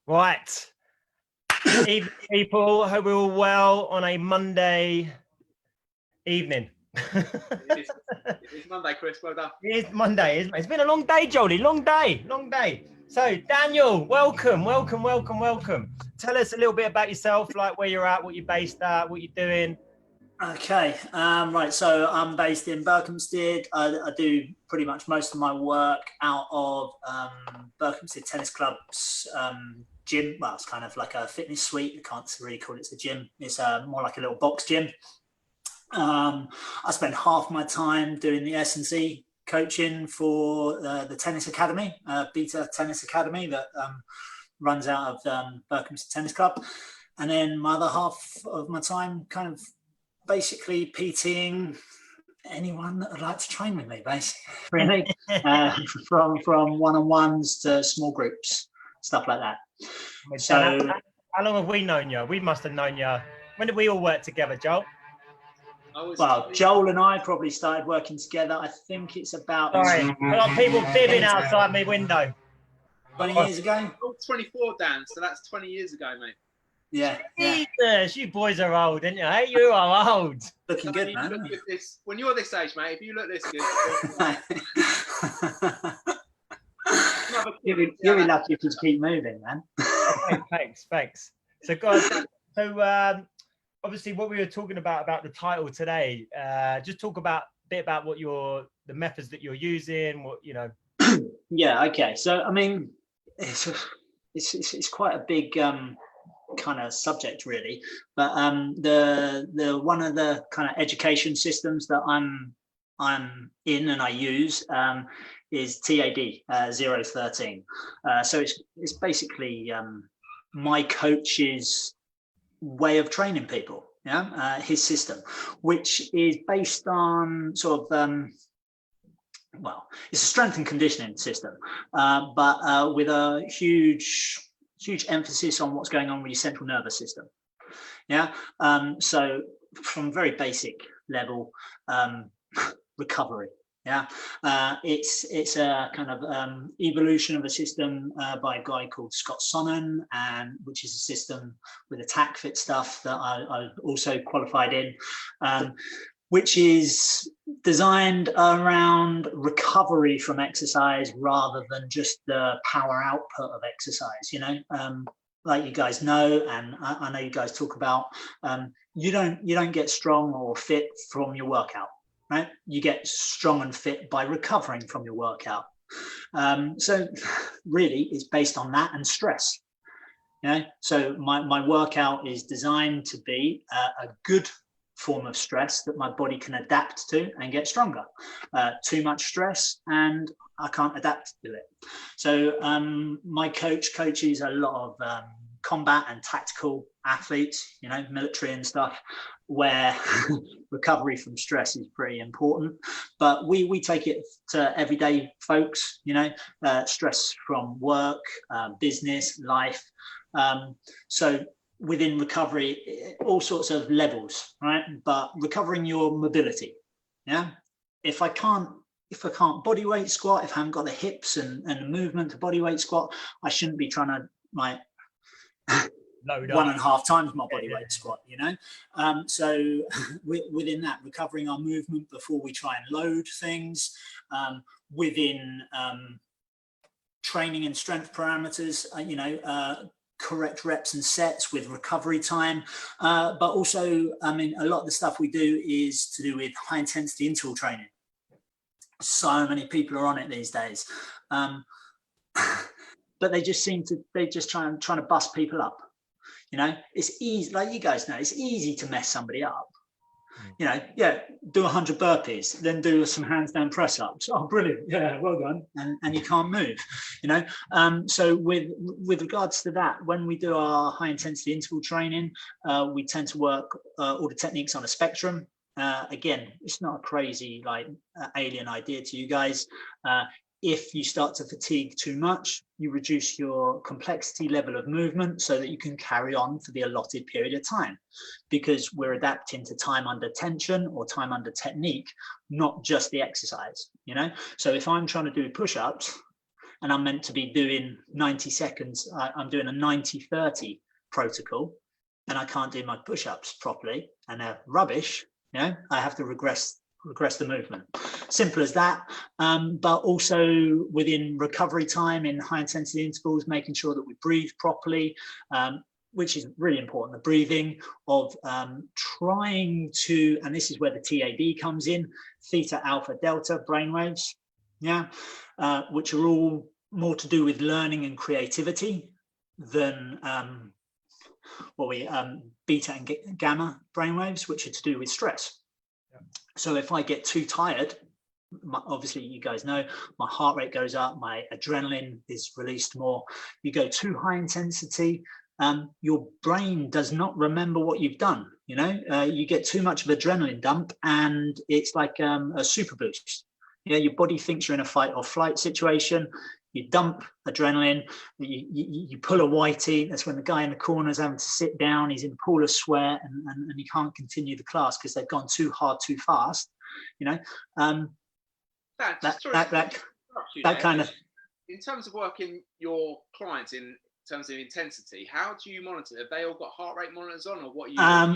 Right. Evening, people. Hope we're all well on a Monday evening. It is Monday, Chris. Well done. It is Monday, isn't it? It's been a long day, Jodie. Long day. So, Daniel, welcome. Tell us a little bit about yourself, like where you're at, what you're based at, what you're doing. Okay, right. So I'm based in Berkhamsted. I do pretty much most of my work out of Berkhamsted Tennis Club's gym. Well, it's kind of like a fitness suite. I can't really call it a gym. It's more like a little box gym. I spend half my time doing the S&C coaching for the tennis academy, Beta Tennis Academy that runs out of Berkhamsted Tennis Club. And then my other half of my time kind of basically PTing anyone that would like to train with me, basically, really, from one-on-ones to small groups, stuff like that. So, how long have we known you? We must have known you. When did we all work together, Joel? Well, Joel and I probably started working together. I think it's about. Sorry, I've got people fibbing outside my window. 20 years ago. Oh, 24, Dan. So that's 20 years ago, mate. Yeah. Jesus, you boys are old, aren't you? Hey, you are old. Looking good, man. Look at this. When you're this age, mate, if you look this good. You'll be lucky if you keep moving, man. Thanks. So, guys, obviously what we were talking about the title today, just talk a bit about what the methods that you're using, what, you know. Yeah, okay. So, I mean, it's quite a big kind of subject, really, but the one of the kind of education systems that I'm in and I use is TAD 013. So it's basically my coach's way of training people, his system, which is based on sort of well, it's a strength and conditioning system, but with a huge emphasis on what's going on with your central nervous system. So from very basic level, recovery. It's a kind of evolution of a system by a guy called Scott Sonnen, and which is a system with attack fit stuff that I also qualified in, which is designed around recovery from exercise rather than just the power output of exercise. Like you guys know, and I know you guys talk about, you don't get strong or fit from your workout, right? You get strong and fit by recovering from your workout. So really, it's based on that and stress. So my workout is designed to be a good form of stress that my body can adapt to and get stronger. Too much stress and I can't adapt to it. So my coach coaches a lot of combat and tactical athletes, military and stuff, where recovery from stress is pretty important. But we take it to everyday folks, stress from work, business, life. So within recovery, all sorts of levels, right? But recovering your mobility. If I can't body weight squat, if I haven't got the hips and the movement to body weight squat, I shouldn't be trying to like 1.5 times my body weight squat, So within that, recovering our movement before we try and load things, within training and strength parameters, correct reps and sets with recovery time, but also, I mean, a lot of the stuff we do is to do with high intensity interval training. So many people are on it these days, but they just trying to bust people up. It's easy, like you guys know, it's easy to mess somebody up. Do 100 burpees, then do some handstand press ups. Oh, brilliant! Yeah, well done. And you can't move. So with regards to that, when we do our high intensity interval training, we tend to work all the techniques on a spectrum. Again, it's not a crazy alien idea to you guys. If you start to fatigue too much, you reduce your complexity level of movement so that you can carry on for the allotted period of time, because we're adapting to time under tension or time under technique, not just the exercise. So if I'm trying to do push-ups and I'm meant to be doing 90 seconds, I'm doing a 90-30 protocol, and I can't do my push-ups properly, and they're rubbish, you know, I have to regress the movement. Simple as that. But also within recovery time in high intensity intervals, making sure that we breathe properly, which is really important, the breathing of trying to, and this is where the TAD comes in, theta, alpha, delta brainwaves, yeah, which are all more to do with learning and creativity than beta and gamma brainwaves, which are to do with stress. Yeah. So if I get too tired, obviously you guys know, my heart rate goes up, my adrenaline is released more. You go too high intensity, your brain does not remember what you've done. You know, you get too much of adrenaline dump, and it's like a super boost. You know, your body thinks you're in a fight or flight situation. You dump adrenaline, you pull a whitey. That's when the guy in the corner is having to sit down. He's in a pool of sweat, and he can't continue the class because they've gone too hard, too fast. You know, that kind of. In terms of working your clients in terms of intensity, how do you monitor? Have they all got heart rate monitors on, or what?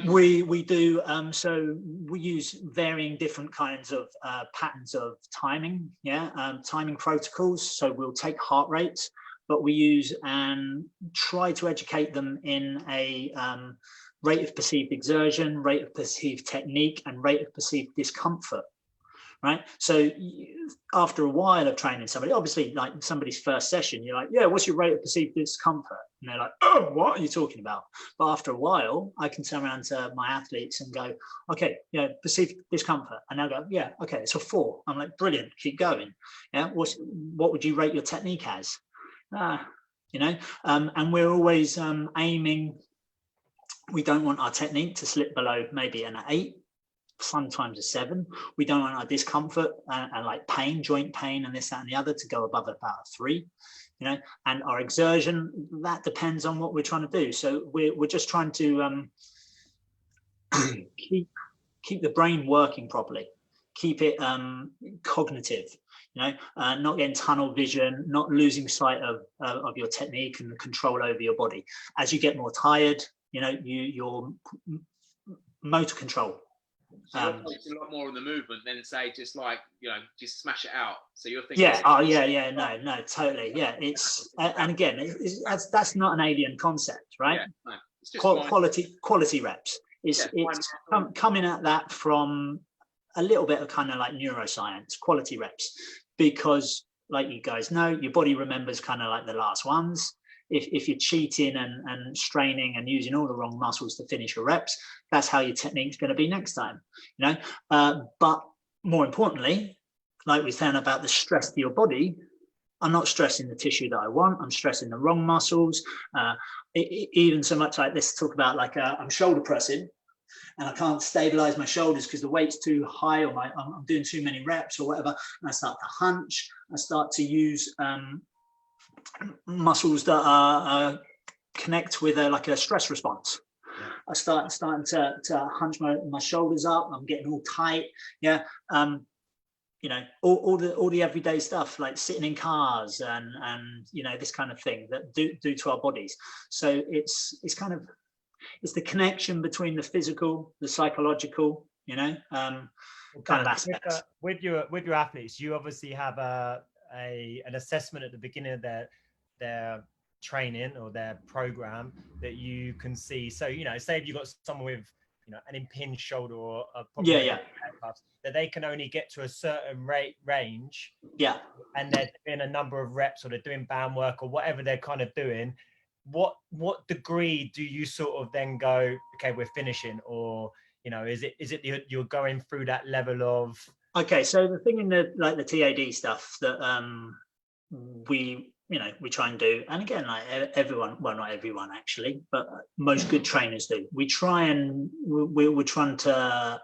We do. So we use varying different kinds of patterns of timing. Yeah, timing protocols. So we'll take heart rates, but we use and try to educate them in a rate of perceived exertion, rate of perceived technique, and rate of perceived discomfort. Right. So after a while of training somebody, obviously, like somebody's first session, you're like, yeah, what's your rate of perceived discomfort? And they're like, oh, what are you talking about? But after a while, I can turn around to my athletes and go, okay, yeah, perceived discomfort. And they'll go, yeah, okay, it's a 4. I'm like, brilliant, keep going. Yeah, what would you rate your technique as? You know, and we're always aiming, we don't want our technique to slip below maybe an 8. Sometimes a 7. We don't want our discomfort and like pain, joint pain, and this, that, and the other to go above about a 3. You know, and our exertion, that depends on what we're trying to do. So we're just trying to keep the brain working properly, keep it cognitive. You know, not getting tunnel vision, not losing sight of your technique and the control over your body. As you get more tired, you know, your motor control. So you're focusing a lot more on the movement than say just like, you know, just smash it out. So you're thinking, yeah, no, totally, yeah. It's and again, that's not an alien concept, right? Yeah, no, it's just quality reps. It's coming at that from a little bit of kind of like neuroscience, quality reps, because like you guys know, your body remembers kind of like the last ones. If you're cheating and straining and using all the wrong muscles to finish your reps, that's how your technique's going to be next time, you know. But more importantly, like we're saying about the stress to your body, I'm not stressing the tissue that I want. I'm stressing the wrong muscles. Even so much like let's talk about like I'm shoulder pressing, and I can't stabilize my shoulders because the weight's too high, or I'm doing too many reps or whatever. And I start to hunch. I start to use muscles that connect with like a stress response. Yeah. I starting to hunch my shoulders up. I'm getting all tight. Yeah. You know, all the everyday stuff like sitting in cars and you know, this kind of thing that do to our bodies. So it's kind of, it's the connection between the physical, the psychological, you know, kind of aspects. With your athletes, you obviously have an assessment at the beginning of their training or their program that you can see. So, you know, say if you've got someone with, you know, an impinged shoulder or a problem that they can only get to a certain range. Yeah. And they're doing a number of reps, or they're doing band work or whatever they're kind of doing. What degree do you sort of then go, okay, we're finishing? Or, you know, is it you're going through that level of? Okay, so the thing in the TAD stuff that we try and do, and again, like everyone, well, not everyone actually, but most good trainers do. We're trying to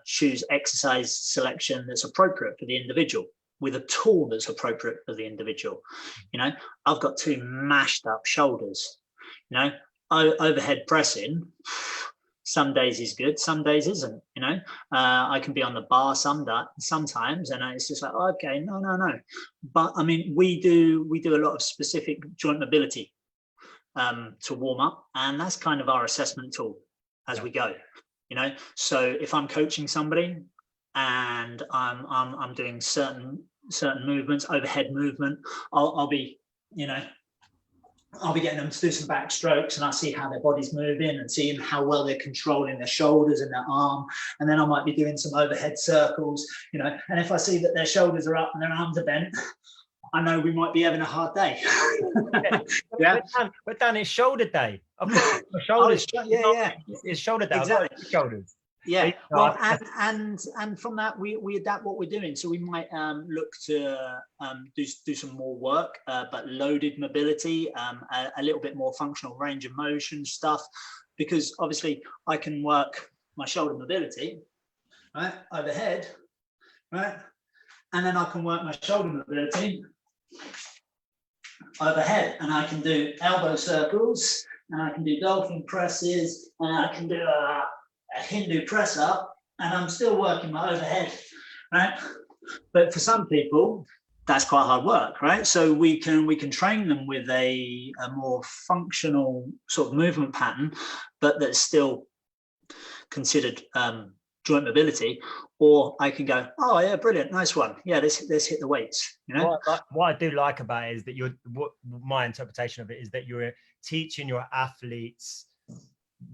choose exercise selection that's appropriate for the individual, with a tool that's appropriate for the individual. You know, I've got 2 mashed up shoulders. You know, overhead pressing, Some days is good, some days isn't. I can be on the bar sometimes, and it's just like, okay, no. But I mean, we do a lot of specific joint mobility to warm up, and that's kind of our assessment tool as we go. So if I'm coaching somebody and I'm doing certain movements, overhead movement, I'll be getting them to do some back strokes, and I see how their body's moving and seeing how well they're controlling their shoulders and their arm. And then I might be doing some overhead circles, and if I see that their shoulders are up and their arms are bent, I know we might be having a hard day. Yeah. But Dan, it's shoulder day. I've got my shoulders. It's shoulder day. Exactly. Shoulders. Yeah. Well, and from that we adapt what we're doing. So we might look to do some more work, but loaded mobility, a little bit more functional range of motion stuff, because obviously I can work my shoulder mobility, right, overhead, right, and then I can work my shoulder mobility overhead, and I can do elbow circles, and I can do dolphin presses, and I can do a Hindu press up, and I'm still working my overhead, right? But for some people, that's quite hard work, right? So we can train them with a more functional sort of movement pattern, but that's still considered joint mobility. Or I can go, oh yeah, brilliant, nice one. Yeah, let's hit the weights. What I do like about it is that my interpretation of it is that you're teaching your athletes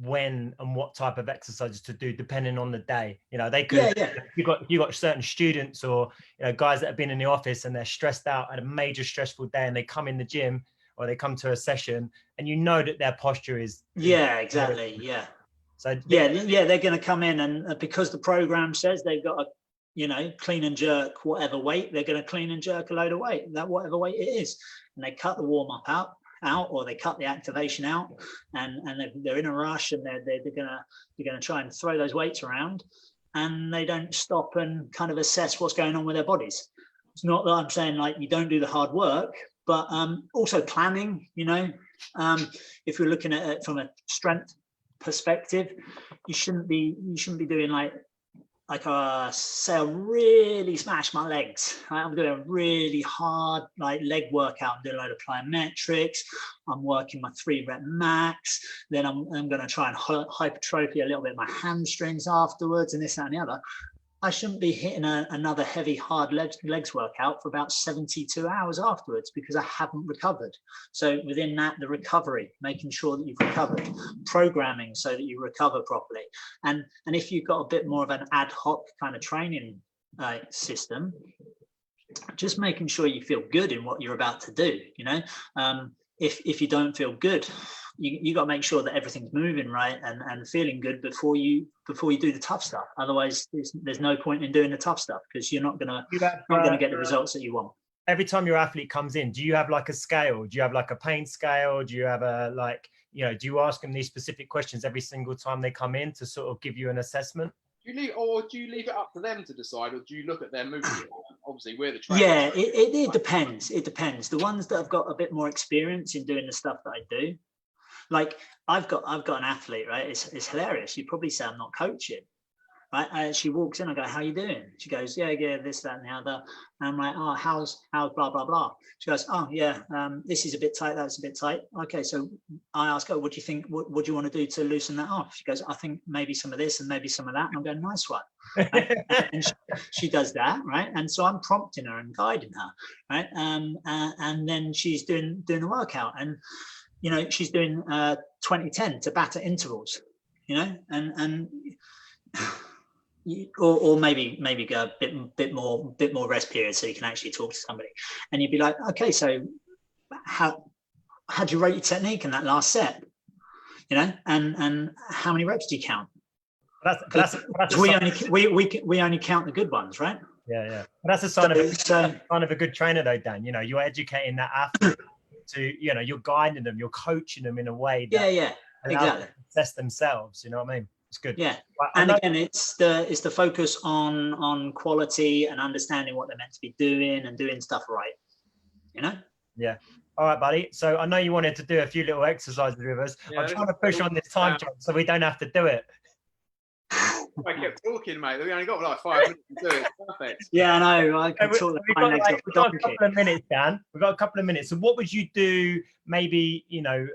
when and what type of exercises to do depending on the day. They could you got certain students or guys that have been in the office and they're stressed out at a major stressful day, and they come in the gym or they come to a session and that their posture is exactly. So they're going to come in, and because the program says they've got to clean and jerk whatever weight, they're going to clean and jerk a load of weight, that whatever weight it is, and they cut the warm up out, or they cut the activation out, and they're in a rush, and they're gonna try and throw those weights around, and they don't stop and kind of assess what's going on with their bodies. It's not that I'm saying like you don't do the hard work, but also planning. If you're looking at it from a strength perspective, you shouldn't be doing like say I really smash my legs. Right? I'm doing a really hard leg workout. I'm doing a load of plyometrics. I'm working my 3-rep max. Then I'm going to try and hypertrophy a little bit my hamstrings afterwards, and this, that, and the other. I shouldn't be hitting another heavy, hard legs workout for about 72 hours afterwards, because I haven't recovered. So within that, the recovery, making sure that you've recovered, programming so that you recover properly. And if you've got a bit more of an ad hoc kind of training system, just making sure you feel good in what you're about to do. If you don't feel good, you got to make sure that everything's moving right and feeling good before you do the tough stuff. Otherwise, there's no point in doing the tough stuff, because you're not gonna get the results that you want. Every time your athlete comes in, do you have like a scale? Do you have like a pain scale? Do you have do you ask them these specific questions every single time they come in to sort of give you an assessment? Do you leave it up to them to decide, or do you look at their movement? Obviously, we're the trainers. Yeah, it depends. It depends. The ones that have got a bit more experience in doing the stuff that I do, like I've got an athlete, right? It's hilarious. You'd probably say I'm not coaching, right? She walks in, I go, "How you doing?" She goes, "Yeah, this, that, and the other." And I'm like, "Oh, how's blah blah blah?" She goes, "Oh yeah, this is a bit tight, that's a bit tight." Okay, so I ask her, "What do you think? What do you want to do to loosen that off?" She goes, "I think maybe some of this and maybe some of that." And I'm going, "Nice one." Right? And she does that, right? And so I'm prompting her and guiding her, right? And then she's doing the workout, and she's doing 20-10 Tabata intervals, and or maybe go a bit more rest period, so you can actually talk to somebody, and you'd be like, okay, so how'd you rate your technique in that last set, and how many reps do you count? That's we only count the good ones, right? Yeah. That's a sign of a good trainer, though, Dan. You're educating that athlete to, you're guiding them, you're coaching them in a way that exactly assess themselves. You know what I mean? It's good. Yeah. And again, it's the focus on quality and understanding what they're meant to be doing and doing stuff right. Yeah. All right, buddy. So I know you wanted to do a few little exercises with us. Yeah, I'm trying to push on this time jump so we don't have to do it. I kept talking, mate. We only got like 5 minutes to do it. It's perfect. Yeah, I know. I can talk We've the got, legs like, off we've the got a donkey. couple of minutes, Dan. We've got a couple of minutes. So what would you do? Maybe, you know,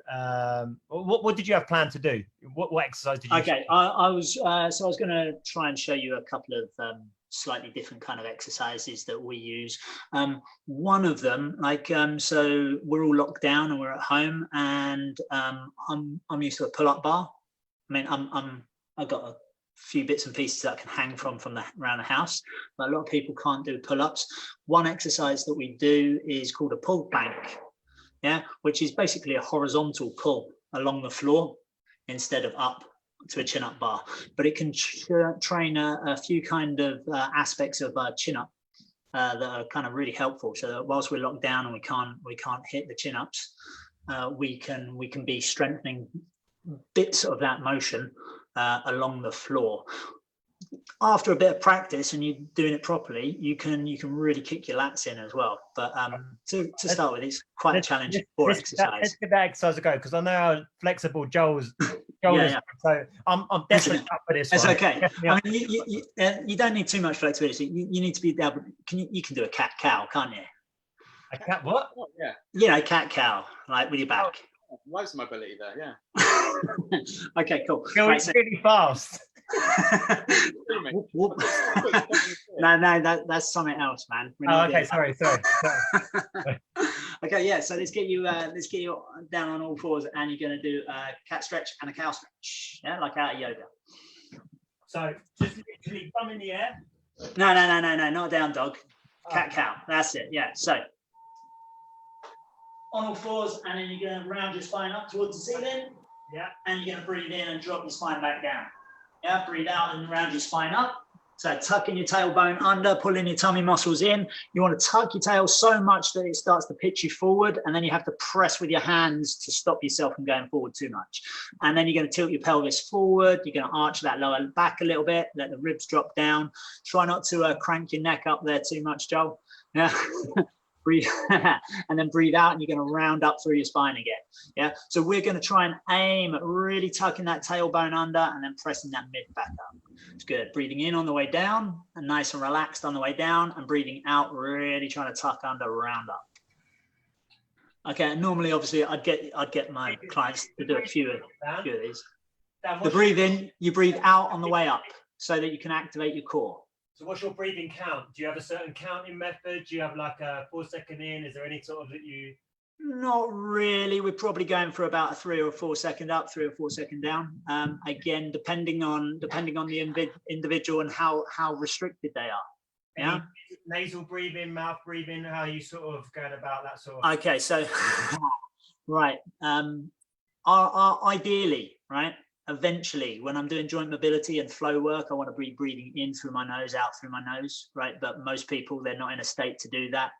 what did you have planned to do? What exercise did you? Okay, I was going to try and show you a couple of slightly different kind of exercises that we use. One of them, like, so we're all locked down and we're at home, and I'm used to a pull-up bar. I mean, I've got a few bits and pieces that I can hang from around the house, but a lot of people can't do pull-ups. One exercise that we do is called a pull plank, yeah, which is basically a horizontal pull along the floor instead of up to a chin-up bar, but it can train a few kind of aspects of chin-up that are kind of really helpful. So that whilst we're locked down and we can't hit the chin-ups, we can be strengthening bits of that motion along the floor. After a bit of practice and you're doing it properly, you can really kick your lats in as well. But to start with, it's quite a challenging core exercise. Let's give that exercise a go, because I know how flexible Joel's Yeah. So I'm definitely up for this. It's one. okay. I mean, you don't need too much flexibility. You need to be able. You can do a cat cow, can't you? A cat what? Oh, yeah. You know, cat cow, like with your back. Loads of mobility there, yeah. Okay, cool. You're Right, so- really fast. No, that's something else, man. Oh, okay, sorry. Okay, yeah. So let's get you down on all fours, and you're going to do a cat stretch and a cow stretch, yeah, like out of yoga. So just literally thumb in the air. No, not down dog. Cat cow. That's it. Yeah. So on all fours, and then you're going to round your spine up towards the ceiling. Yeah. And you're going to breathe in and drop your spine back down. Yeah. Breathe out and round your spine up. So tucking your tailbone under, pulling your tummy muscles in. You want to tuck your tail so much that it starts to pitch you forward, and then you have to press with your hands to stop yourself from going forward too much. And then you're going to tilt your pelvis forward. You're going to arch that lower back a little bit, let the ribs drop down. Try not to crank your neck up there too much, Joel. Yeah. Breathe and then breathe out, and you're going to round up through your spine again. Yeah. So we're going to try and aim at really tucking that tailbone under and then pressing that mid back up. It's good. Breathing in on the way down and nice and relaxed on the way down, and breathing out, really trying to tuck under, round up. Okay. And normally, obviously, I'd get my clients to do a few of these. The breathe in, you breathe out on the way up so that you can activate your core. So what's your breathing count? Do you have a certain counting method? Do you have like a 4 second in? Is there any sort of that you? Not really. We're probably going for about a 3 or 4 second up, 3 or 4 second down. Again, depending on the individual and how restricted they are. Yeah. Nasal breathing, mouth breathing. How are you sort of going about that sort of? Okay, so right. Ideally, right. Eventually, when I'm doing joint mobility and flow work, I want to be breathing in through my nose, out through my nose, right? But most people, they're not in a state to do that.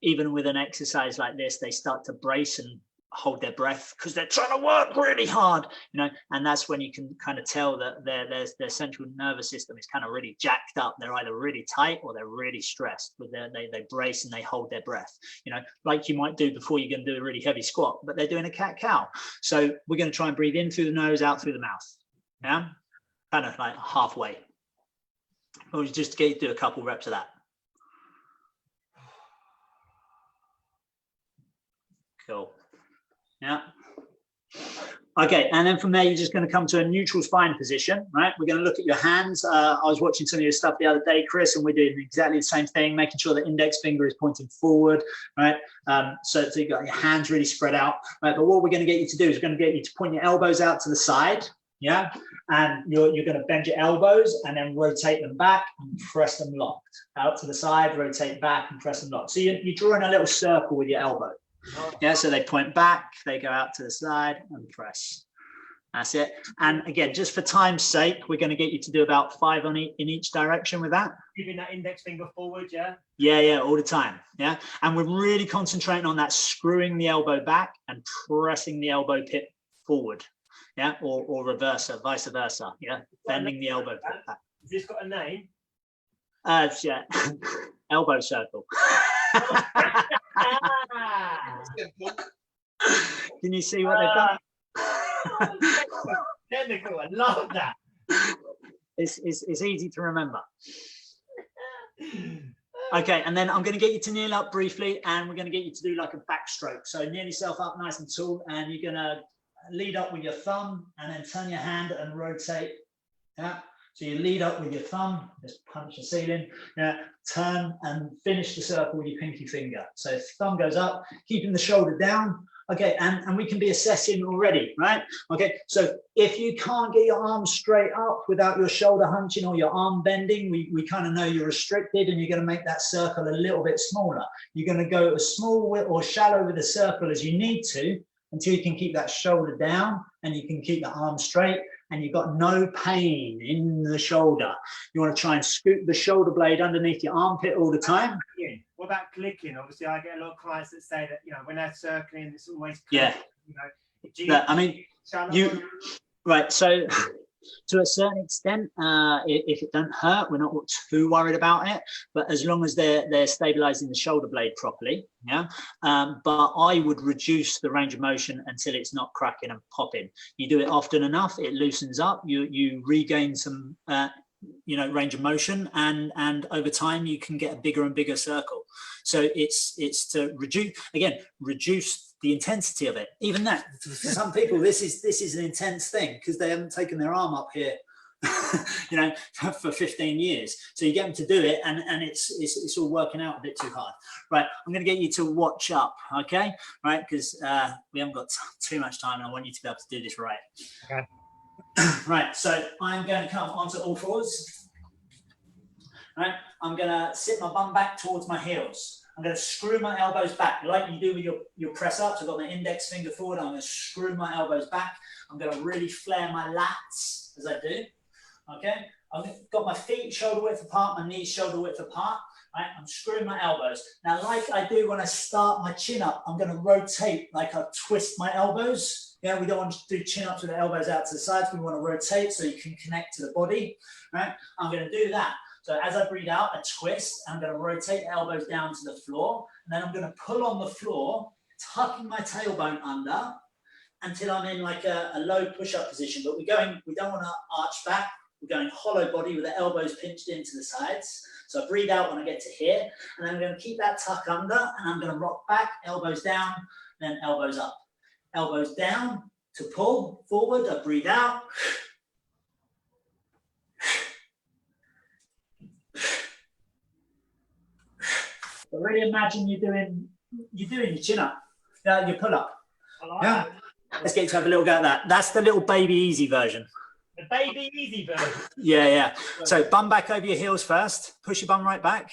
Even with an exercise like this, they start to brace and hold their breath because they're trying to work really hard, you know, and that's when you can kind of tell that their central nervous system is kind of really jacked up. They're either really tight or they're really stressed. But they brace and they hold their breath, you know, like you might do before you're going to do a really heavy squat, but they're doing a cat cow. So we're going to try and breathe in through the nose, out through the mouth. Yeah, kind of like halfway. Or just to get you to do a couple reps of that. Cool. Yeah. Okay, and then from there, you're just going to come to a neutral spine position, right? We're going to look at your hands. I was watching some of your stuff the other day, Chris, and we're doing exactly the same thing, making sure the index finger is pointing forward, right? So you've got your hands really spread out, right? But what we're going to get you to do is we're going to get you to point your elbows out to the side, yeah? And you're going to bend your elbows and then rotate them back and press them locked. Out to the side, rotate back and press them locked. So you're drawing a little circle with your elbow. Yeah, so they point back, they go out to the side and press. That's it. And again, just for time's sake, we're going to get you to do about 5 in each direction with that. Keeping that index finger forward, yeah? Yeah, all the time. Yeah. And we're really concentrating on that, screwing the elbow back and pressing the elbow pit forward. Yeah, or reversa, vice versa. Yeah, bending the elbow pit back. Has this got a name? Yeah, elbow circle. Can you see what they've done? Technical, I love that. It's easy to remember. Okay, and then I'm going to get you to kneel up briefly, and we're going to get you to do like a backstroke. So kneel yourself up nice and tall, and you're going to lead up with your thumb, and then turn your hand and rotate. Yeah. So you lead up with your thumb, just punch the ceiling. Yeah. Turn and finish the circle with your pinky finger. So thumb goes up, keeping the shoulder down. Okay, and we can be assessing already, right? Okay, so if you can't get your arm straight up without your shoulder hunching or your arm bending, we kind of know you're restricted, and you're going to make that circle a little bit smaller. You're going to go as small or shallow with the circle as you need to until you can keep that shoulder down and you can keep the arm straight, and you've got no pain in the shoulder. You want to try and scoop the shoulder blade underneath your armpit all the time. What about clicking? Obviously, I get a lot of clients that say that, you know, when they're circling, it's always yeah. You know, I mean, right. So to a certain extent, if it don't hurt, we're not too worried about it. But as long as they're stabilizing the shoulder blade properly, yeah. But I would reduce the range of motion until it's not cracking and popping. You do it often enough, it loosens up. You regain some. You know, range of motion, and over time you can get a bigger and bigger circle. So it's to reduce the intensity of it. Even that, for some people, this is an intense thing because they haven't taken their arm up here, you know, for 15 years. So you get them to do it, and it's all working out a bit too hard. Right, I'm going to get you to watch up, okay? Right, because we haven't got too much time, and I want you to be able to do this right. Okay. Right, so I'm going to come onto all fours. Right, I'm going to sit my bum back towards my heels. I'm going to screw my elbows back like you do with your press ups. I've got my index finger forward. I'm going to screw my elbows back. I'm going to really flare my lats as I do. Okay, I've got my feet shoulder width apart, my knees shoulder width apart. Right, I'm screwing my elbows. Now, like I do when I start my chin up, I'm going to rotate like I twist my elbows. Yeah, we don't want to do chin ups with the elbows out to the sides. We want to rotate so you can connect to the body. Right, I'm going to do that. So as I breathe out, I twist. I'm going to rotate the elbows down to the floor, and then I'm going to pull on the floor, tucking my tailbone under until I'm in like a low push-up position. But we don't want to arch back. We're going hollow body with the elbows pinched into the sides. So I breathe out when I get to here, and then I'm going to keep that tuck under, and I'm going to rock back, elbows down, then elbows up. Elbows down to pull forward. I breathe out. But really imagine you're doing your chin up, your pull up. Yeah. Let's get you to have a little go at that. That's the little baby easy version. The baby easy version. Yeah. So bum back over your heels first. Push your bum right back.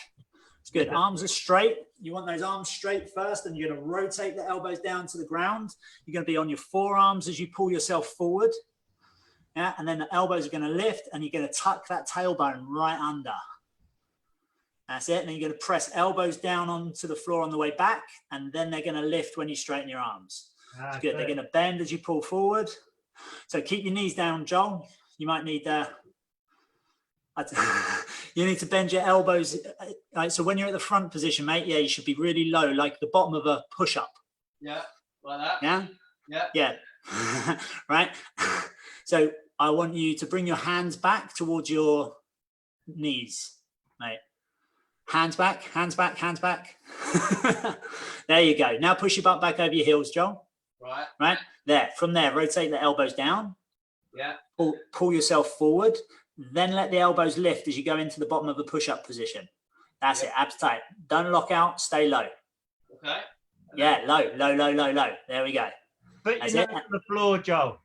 It's good. Arms are straight. You want those arms straight first, and you're going to rotate the elbows down to the ground. You're going to be on your forearms as you pull yourself forward. Yeah, and then the elbows are going to lift, and you're going to tuck that tailbone right under. That's it. And then you're going to press elbows down onto the floor on the way back, and then they're going to lift when you straighten your arms. That's good. They're going to bend as you pull forward. So keep your knees down, Joel. You might need you need to bend your elbows. Right, so when you're at the front position, mate, yeah, you should be really low, like the bottom of a push-up. Yeah, like that. Yeah? Yeah. Right? So I want you to bring your hands back towards your knees, mate. Hands back, hands back, hands back. There you go. Now push your butt back over your heels, Joel. Right. Right? There. From there, rotate the elbows down. Yeah. Pull yourself forward. Then let the elbows lift as you go into the bottom of the push-up position. That's it. Abs tight. Don't lock out. Stay low. Okay. Yeah, low, low, low, low, low. There we go. Put your nose on the floor, Joel.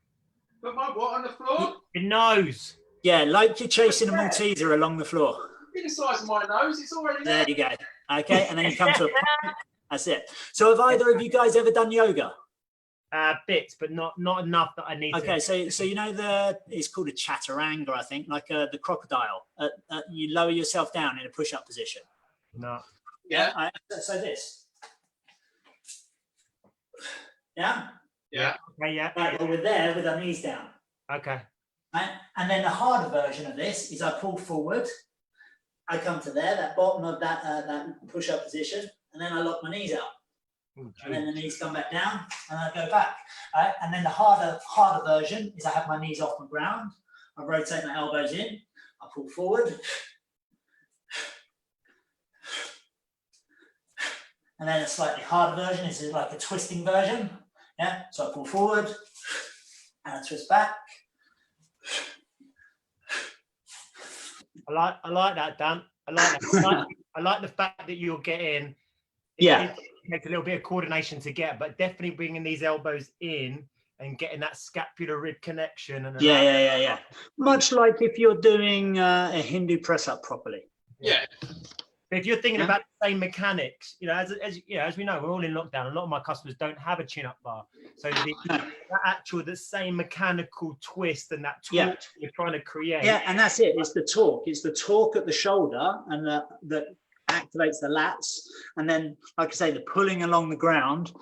Put my what on the floor? Your nose. Yeah, like you're chasing a Malteser along the floor. Be the size of my nose. It's already there. There you go. Okay, and then you come to a point. That's it. So have either of you guys ever done yoga? Bits, but not enough that I need to. Okay, so you know it's called a chaturanga, I think, like the crocodile. You lower yourself down in a push-up position. No. Yeah. So this. Yeah. Yeah. Okay, yeah. Right, well, we're there with our knees down. Okay. Right? And then the harder version of this is I pull forward. I come to there, that bottom of that push-up position, and then I lock my knees out. And then the knees come back down, and I go back. And then the harder version is I have my knees off the ground. I rotate my elbows in. I pull forward. And then a slightly harder version is like a twisting version. Yeah, so I pull forward and I twist back. I like that, Dan. I like that. I like the fact that you're getting. Yeah. It takes a little bit of coordination to get, but definitely bringing these elbows in and getting that scapular rib connection. And Yeah. Much like if you're doing a Hindu press up properly. Yeah. But if you're thinking about the same mechanics, you know, as you know, as we know, we're all in lockdown. A lot of my customers don't have a chin-up bar, so the same mechanical twist and that torque you're trying to create. Yeah, and that's it. It's the torque. It's the torque at the shoulder, and that activates the lats. And then, like I say, the pulling along the ground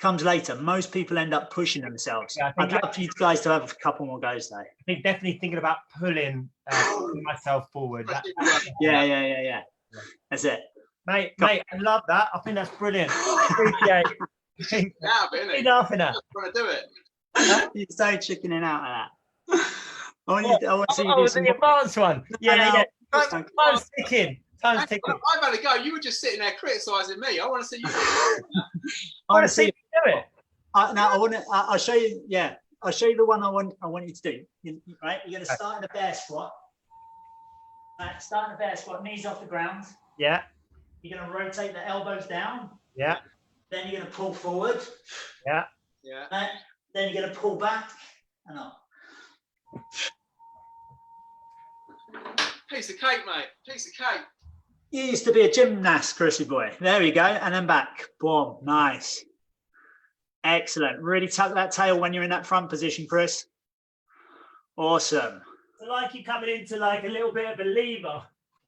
comes later. Most people end up pushing themselves. Yeah, I'd love for you guys to have a couple more goes though. I think definitely thinking about pulling myself forward. Yeah. That's it, mate. I love that. I think that's brilliant. Appreciate it. Enough. Trying to do it. You're so chickening out of that. I want to see you do some the advanced one. Yeah. Time's ticking. I've had to go. You were just sitting there criticising me. I want to see you. I want to see you do it. Now I want to. I'll show you. Yeah, I'll show you the one I want you to do. Right, you're going to start in a bear squat. Right, start in a bear squat, knees off the ground. Yeah. You're going to rotate the elbows down. Yeah. Then you're going to pull forward. Yeah. Yeah. Right, then you're going to pull back and up. Piece of cake, mate. Piece of cake. You used to be a gymnast, Chrissy boy. There we go. And then back. Boom. Nice. Excellent. Really tuck that tail when you're in that front position, Chris. Awesome. So like you're coming into like a little bit of a lever.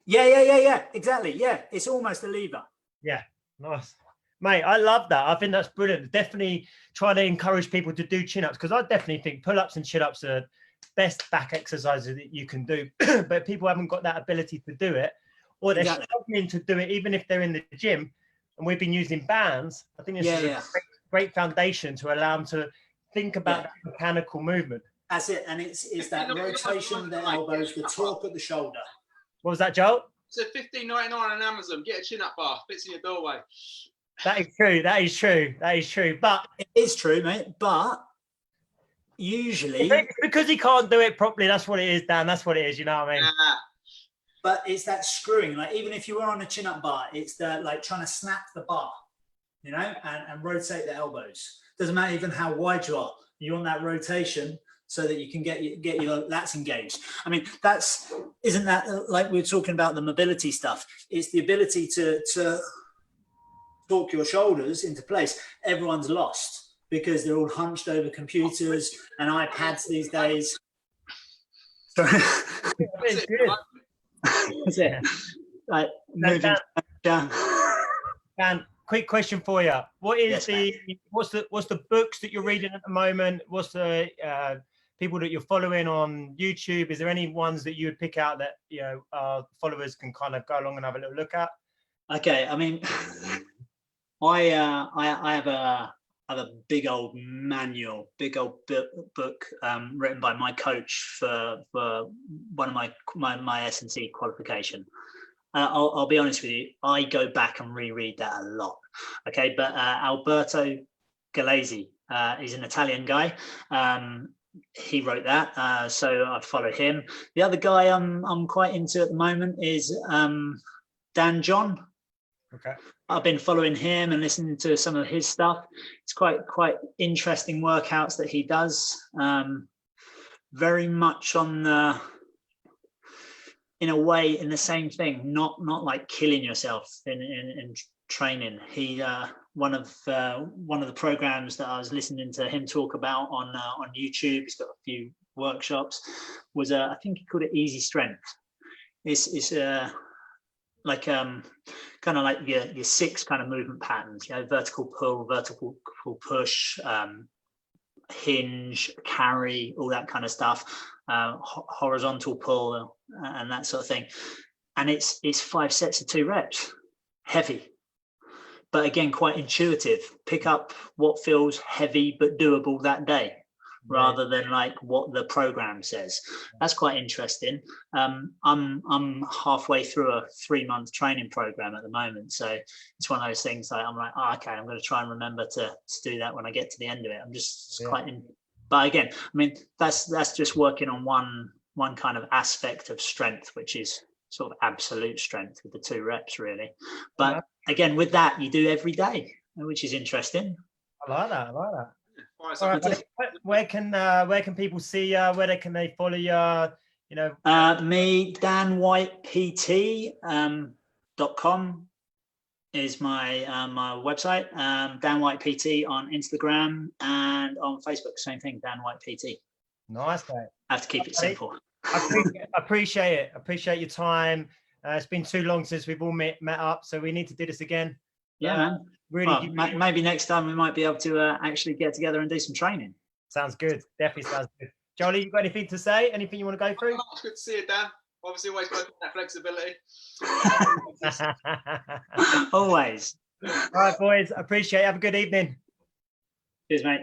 Yeah. Exactly. Yeah. It's almost a lever. Yeah. Nice. Mate, I love that. I think that's brilliant. Definitely try to encourage people to do chin-ups, because I definitely think pull-ups and chin-ups are best back exercises that you can do. But people haven't got that ability to do it, or they're struggling to do it even if they're in the gym. And we've been using bands. I think this is a great foundation to allow them to think about that mechanical movement. That's it. And it's that rotation of the elbows, the torque at the shoulder. What was that, Joel? So $15.99 on Amazon. Get a chin-up bar. Fits in your doorway. That is true. That is true. But it is true, mate. But usually, because he can't do it properly, that's what it is, Dan. That's what it is. You know what I mean? But it's that screwing. Like even if you were on a chin-up bar, it's the like trying to snap the bar, you know, and rotate the elbows. Doesn't matter even how wide you are. You want that rotation so that you can get your lats engaged. I mean, isn't that like we were talking about the mobility stuff? It's the ability to torque your shoulders into place. Everyone's lost because they're all hunched over computers and iPads these days. It's good. That's it. Like moving down. Dan, quick question for you. What is what's the books that you're reading at the moment? What's the people that you're following on YouTube? Is there any ones that you would pick out that our followers can kind of go along and have a little look at? Okay, I mean, I have a big old manual, big old book written by my coach for one of my S&C qualification. I'll be honest with you, I go back and reread that a lot. Okay, but Alberto Galezi is an Italian guy. He wrote that, so I follow him. The other guy I'm quite into at the moment is Dan John. Okay. I've been following him and listening to some of his stuff. It's quite interesting workouts that he does. Very much on the, in a way, in the same thing, not like killing yourself in training. He one of the programs that I was listening to him talk about on YouTube. He's got a few workshops. Was I think he called it Easy Strength. It's like kind of like your 6 kind of movement patterns, vertical pull, vertical push, hinge, carry, all that kind of stuff, horizontal pull and that sort of thing. And it's 5 sets of 2 reps, heavy, but again, quite intuitive. Pick up what feels heavy but doable that day, rather than like what the program says. That's quite interesting. I'm halfway through a 3-month training program at the moment, so it's one of those things that I'm like, oh, okay, I'm going to try and remember to do that when I get to the end of it. I'm just but again, I mean, that's just working on one kind of aspect of strength, which is sort of absolute strength with the 2 reps, really. But again, with that, you do every day, which is interesting. I like that. Right, All right, buddy. Where can people see you? Where can they follow you? You know, me, danwhitept.com is my website. Dan White PT on Instagram, and on Facebook, same thing, Dan White PT. nice, mate. I have to keep it simple. I appreciate it. Appreciate your time. It's been too long since we've all met up, so we need to do this again. Yeah, man. Really, well, maybe next time we might be able to actually get together and do some training. Sounds good. Definitely sounds good. Jolie, you got anything to say? Anything you want to go through? Oh, good to see you, Dan. Obviously, always got that flexibility. Always. All right, boys. Appreciate it. Have a good evening. Cheers, mate.